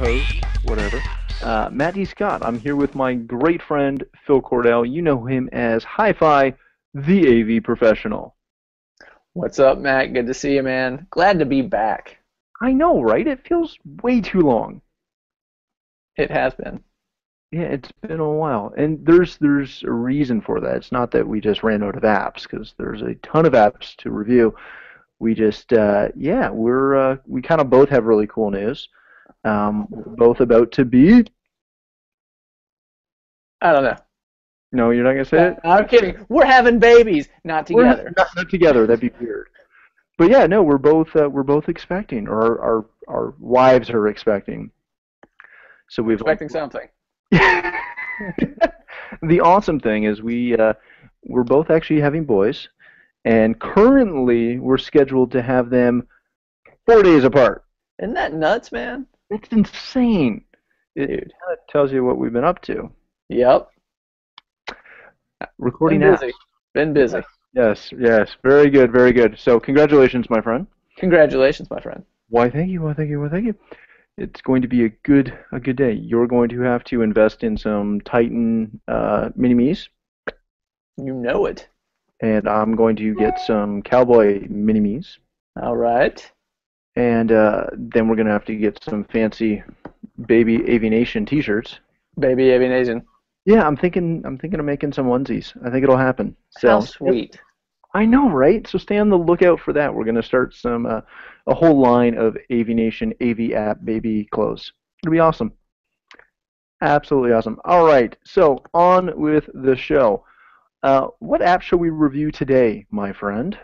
host, whatever, Matt D. Scott. I'm here with my great friend Phil Cordell. You know him as Hi-Fi, the AV professional. What's up, Matt? Good to see you, man. Glad to be back. I know, right? It feels way too long. It has been. Yeah, it's been a while, and there's a reason for that. It's not that we just ran out of apps, because there's a ton of apps to review. We just, yeah, we kind of both have really cool news. We're both about to be. I don't know. No, you're not gonna say it. I'm kidding. We're having babies, not We're not, together. not together. That'd be weird. But yeah, no, we're both expecting, or our wives are expecting. So We're we've. expecting something. The awesome thing is we're both actually having boys, and currently we're scheduled to have them 4 days apart. Isn't that nuts, man? That's insane. It Dude. kind of tells you what we've been up to. Yep. Recording Been apps. busy. Been busy. Yes, yes. Very good, very good. So congratulations, my friend. Congratulations, my friend. Why, thank you, why, thank you, why, thank you. It's going to be a good day. You're going to have to invest in some Titan mini-me's, You know it. and I'm going to get some Cowboy mini-me's, All right. and then we're going to have to get some fancy baby Aviation t-shirts. Baby Aviation. Yeah, I'm thinking of making some onesies. I think it'll happen. How So sweet. I know, right? So stay on the lookout for that. We're going to start a whole line of Aviation AV app baby clothes. It'll be awesome. Absolutely awesome. All right, so on with the show. What app shall we review today, my friend?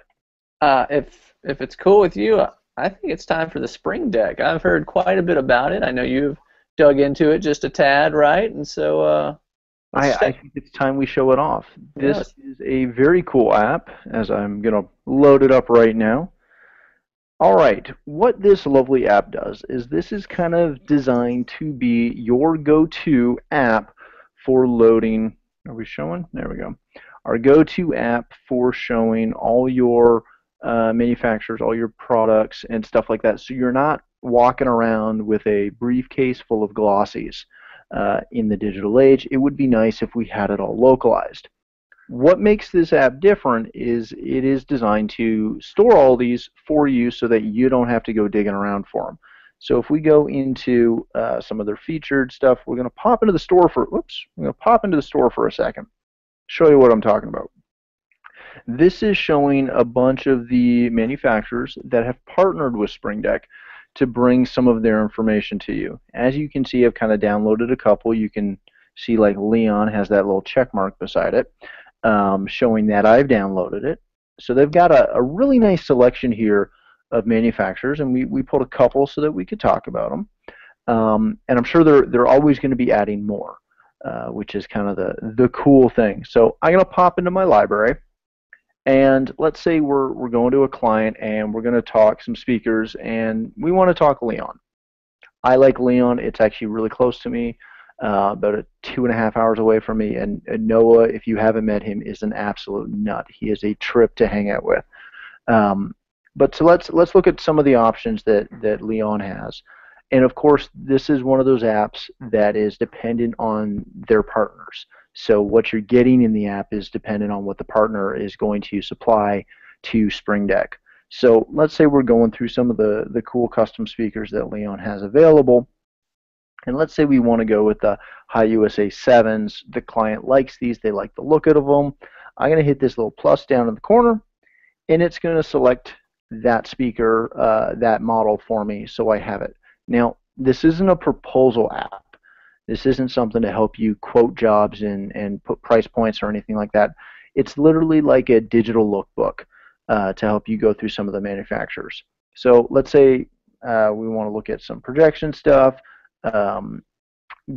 If it's cool with you, I think it's time for the Spring Deck. I've heard quite a bit about it. I know you've dug into it just a tad, right? And so let's I think it's time we show it off. yeah, This is a very cool app, as I'm going to load it up right now. All right, what this lovely app does is this is kind of designed to be your go-to app for loading. Are we showing? There we go. Our go-to app for showing all your manufacturers, all your products, and stuff like that. So you're not walking around with a briefcase full of glossies in the digital age. It would be nice if we had it all localized. What makes this app different is it is designed to store all these for you so that you don't have to go digging around for them. So if we go into some of their featured stuff, we're going to pop into the store for, whoops, we're going to pop into the store for a second. Show you what I'm talking about. This is showing a bunch of the manufacturers that have partnered with Spring Deck to bring some of their information to you. As you can see, I've kind of downloaded a couple. You can see like Leon has that little check mark beside it, showing that I've downloaded it. So they've got a really nice selection here of manufacturers, and we pulled a couple so that we could talk about them. And I'm sure they're always going to be adding more, which is kind of the cool thing. So I'm going to pop into my library, and let's say we're going to a client and we're going to talk some speakers, and we want to talk Leon. I like Leon. It's actually really close to me, about 2.5 hours away from me. And Noah, if you haven't met him, is an absolute nut. He is a trip to hang out with. But so let's look at some of the options that Leon has. And of course, this is one of those apps that is dependent on their partners. So what you're getting in the app is dependent on what the partner is going to supply to Spring Deck. So let's say we're going through some of the cool custom speakers that Leon has available. And let's say we want to go with the Hi-USA 7s. The client likes these. They like the look of them. I'm going to hit this little plus down in the corner, and it's going to select that speaker, that model for me, so I have it. Now, this isn't a proposal app. This isn't something to help you quote jobs and put price points or anything like that. It's literally like a digital lookbook to help you go through some of the manufacturers. So let's say we want to look at some projection stuff,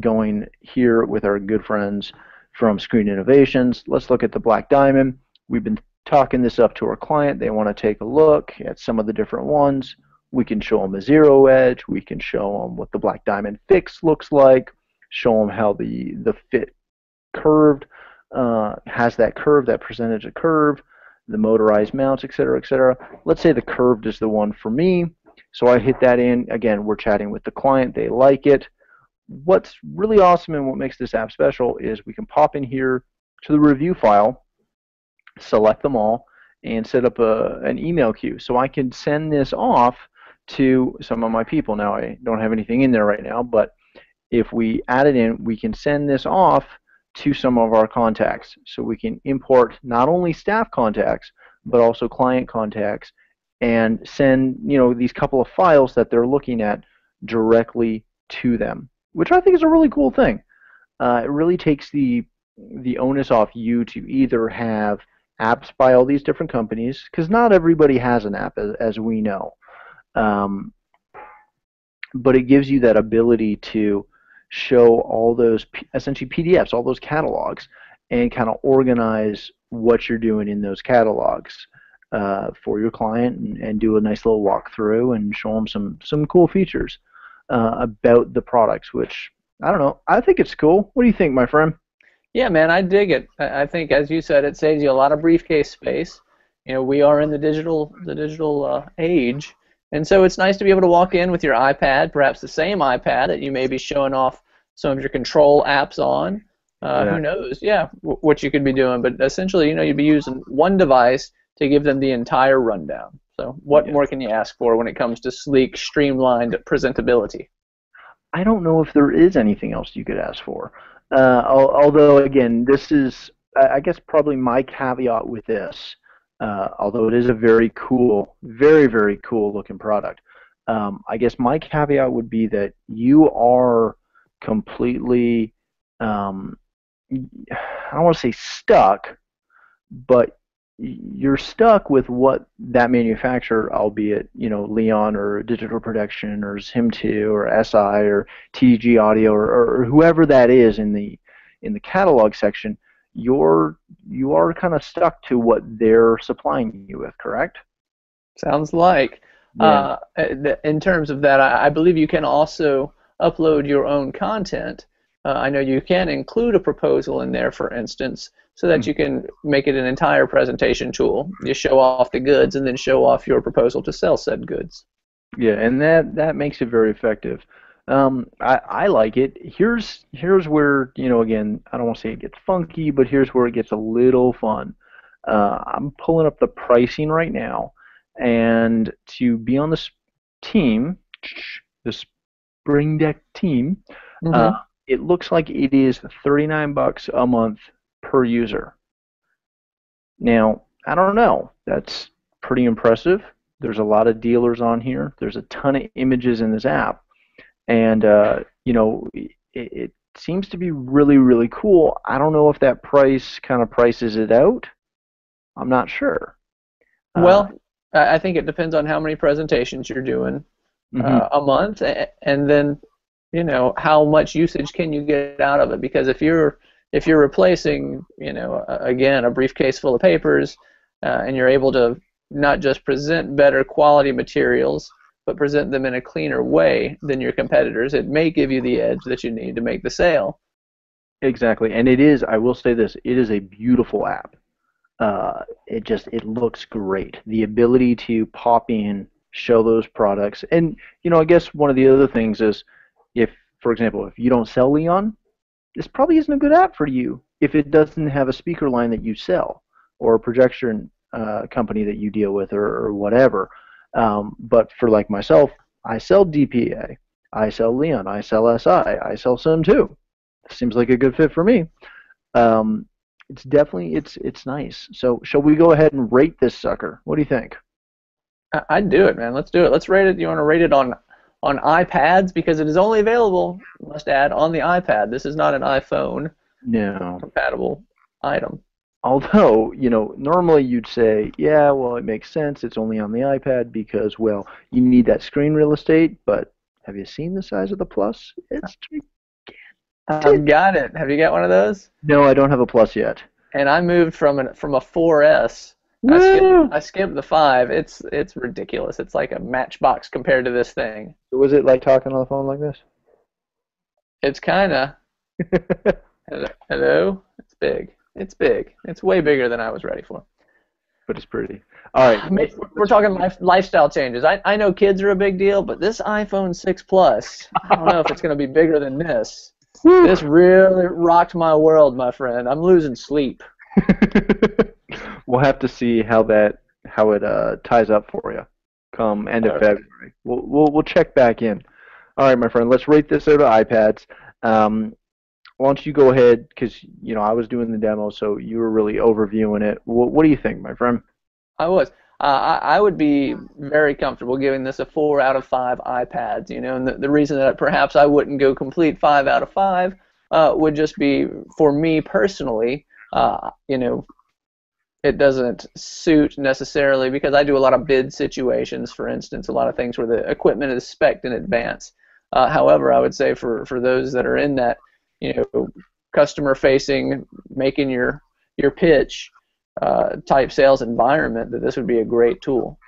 going here with our good friends from Screen Innovations. Let's look at the Black Diamond. We've been talking this up to our client. They want to take a look at some of the different ones. We can show them a zero edge. We can show them what the Black Diamond fix looks like, show them how the fit curved, has that curve, that percentage of curve, the motorized mounts, etc., etc. Let's say the curved is the one for me. So I hit that in. Again, we're chatting with the client. They like it. What's really awesome and what makes this app special is we can pop in here to the review file, select them all, and set up an email queue. So I can send this off to some of my people. Now, I don't have anything in there right now, but if we add it in, we can send this off to some of our contacts. So we can import not only staff contacts, but also client contacts, and send these couple of files that they're looking at directly to them, which I think is a really cool thing. It really takes the onus off you to either have apps by all these different companies, because not everybody has an app, as we know. Um, but it gives you that ability to show all those essentially PDFs, all those catalogs, and kind of organize what you're doing in those catalogs for your client, and do a nice little walkthrough and show them some cool features about the products, which I don't know. I think it's cool. What do you think, my friend? Yeah, man, I dig it. I think, as you said, it saves you a lot of briefcase space. We are in the digital age, and so it's nice to be able to walk in with your iPad, perhaps the same iPad that you may be showing off some of your control apps on. Who Exactly. knows? Yeah, what you could be doing, but essentially, you'd be using one device to give them the entire rundown. So, what Yeah. more can you ask for when it comes to sleek, streamlined presentability? I don't know if there is anything else you could ask for. Although, again, this is, I guess, probably my caveat with this. Although it is a very cool, very, very cool looking product. I guess my caveat would be that you are completely, um, I don't want to say stuck, but you're stuck with what that manufacturer, albeit Leon or Digital Production or Zim2 or SI or TG Audio, or whoever that is in the catalog section. You are kind of stuck to what they're supplying you with, correct? Sounds like. Yeah. In terms of that, I believe you can also upload your own content. I know you can include a proposal in there, for instance, so that you can make it an entire presentation tool. You show off the goods and then show off your proposal to sell said goods. Yeah, and that makes it very effective. I like it. Here's where, again, I don't want to say it gets funky, but here's where it gets a little fun. I'm pulling up the pricing right now, and to be on this team, the Spring Deck team, uh, Hmm. it looks like it is 39 bucks a month per user. Now, I don't know. That's pretty impressive. There's a lot of dealers on here. There's a ton of images in this app, and it seems to be really, really cool. I don't know if that price kind of prices it out. I'm not sure. Uh, Well, I think it depends on how many presentations you're doing mhm. a month, and then how much usage can you get out of it? Because if you're replacing again a briefcase full of papers, and you're able to not just present better quality materials but present them in a cleaner way than your competitors, it may give you the edge that you need to make the sale. Exactly, and it is. I will say this: it is a beautiful app. It looks great. The ability to pop in, show those products, and I guess one of the other things is, if, for example, if you don't sell Leon, this probably isn't a good app for you if it doesn't have a speaker line that you sell, or a projection company that you deal with, or whatever. But for like myself, I sell DPA, I sell Leon, I sell SI, I sell Sim too. Seems like a good fit for me. Um, it's definitely it's nice. So shall we go ahead and rate this sucker? What do you think? I'd do it, man. Let's do it. Let's rate it. You want to rate it on iPads because it is only available, must add, on the iPad. This is not an iPhone No. compatible item. Although, normally you'd say, yeah, well, it makes sense. It's only on the iPad because, well, you need that screen real estate. But have you seen the size of the Plus? It's I've gigantic. got it. Have you got one of those? No, I don't have a Plus yet. And I moved from a 4S. I skipped Woo! I skipped the 5. It's ridiculous. It's like a matchbox compared to this thing. So was it like talking on the phone like this? It's kind of hello. It's big. It's big. It's way bigger than I was ready for. but it's pretty. All right, We're talking lifestyle changes. I know kids are a big deal, but this iPhone 6 Plus, I don't know if it's going to be bigger than this. This really rocked my world, my friend. I'm losing sleep. We'll have to see how it ties up for you come end of Okay. February. We'll check back in. All right, my friend. Let's rate this out of iPads. Um, why don't you go ahead? Because I was doing the demo, so you were really overviewing it. What do you think, my friend? I was. I would be very comfortable giving this a 4 out of 5 iPads. And the reason that perhaps I wouldn't go complete 5 out of 5 would just be for me personally. It doesn't suit necessarily because I do a lot of bid situations, for instance, a lot of things where the equipment is spec'd in advance. However, I would say for those that are in that, customer facing, making your pitch type sales environment, that this would be a great tool.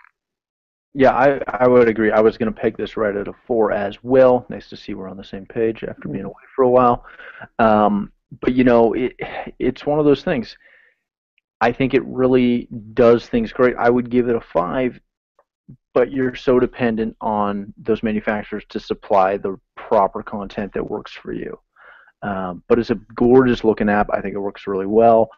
Yeah, I would agree. I was going to peg this right at a 4 as well. Nice to see we're on the same page after being away for a while. Um, but it's one of those things. I think it really does things great. I would give it a 5, but you're so dependent on those manufacturers to supply the proper content that works for you. But it's a gorgeous looking app. I think it works really well,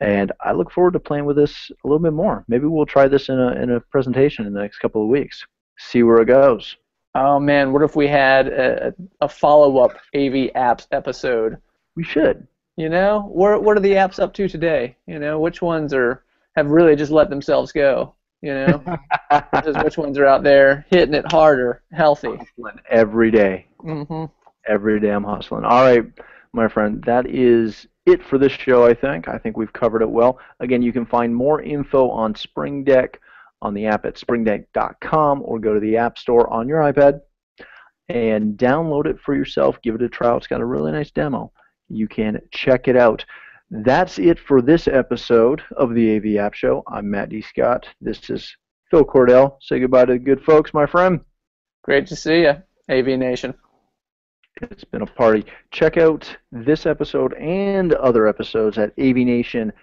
and I look forward to playing with this a little bit more. Maybe we'll try this in a presentation in the next couple of weeks. See where it goes. Oh man, what if we had a follow-up AV apps episode? We should. What are the apps up to today? Which ones have really just let themselves go? Versus which ones are out there hitting it harder, healthy. Every day. Mm-hmm. Every day I'm hustling. All right, my friend, that is it for this show, I think. I think we've covered it well. Again, you can find more info on Spring Deck on the app at springdeck.com or go to the App Store on your iPad and download it for yourself. Give it a try. It's got a really nice demo. You can check it out. That's it for this episode of the AV App Show. I'm Matt D. Scott. This is Phil Cordell. Say goodbye to the good folks, my friend. Great to see you, AV Nation. It's been a party. Check out this episode and other episodes at avnation.tv.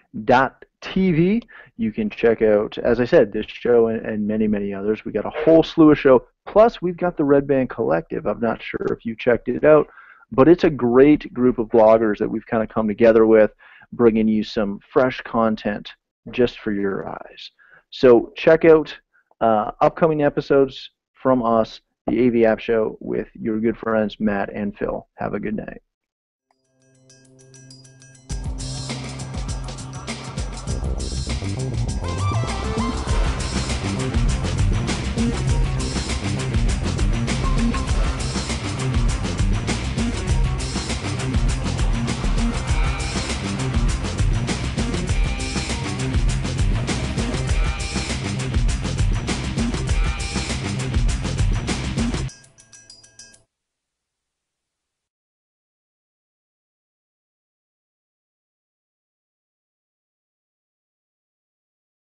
You can check out, as I said, this show and many, many others. We got a whole slew of show. Plus, we've got the Red Band Collective. I'm not sure if you checked it out, but it's a great group of bloggers that we've kind of come together with, bringing you some fresh content just for your eyes. So check out upcoming episodes from us, the AV App Show, with your good friends Matt and Phil. Have a good night.